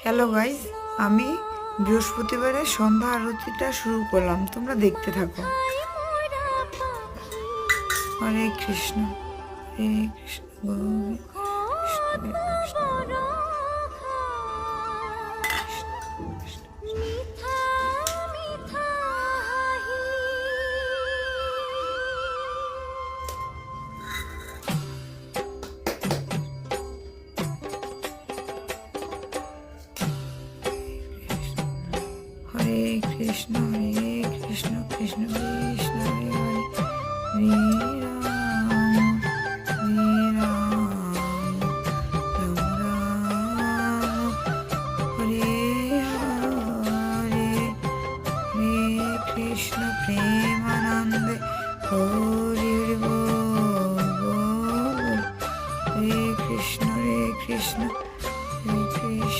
Hello guys, আমি বৃহস্পতিবারের সন্ধ্যা আরতিটা শুরু করলাম, তোমরা দেখতে থাকো। হরে কৃষ্ণ, হরে কৃষ্ণ, গোবিন্দ কৃষ্ণ, হরে কৃষ্ণ, হরে কৃষ্ণ, হরে কৃষ্ণ, কৃষ্ণ কৃষ্ণ, হরে হরে, হরে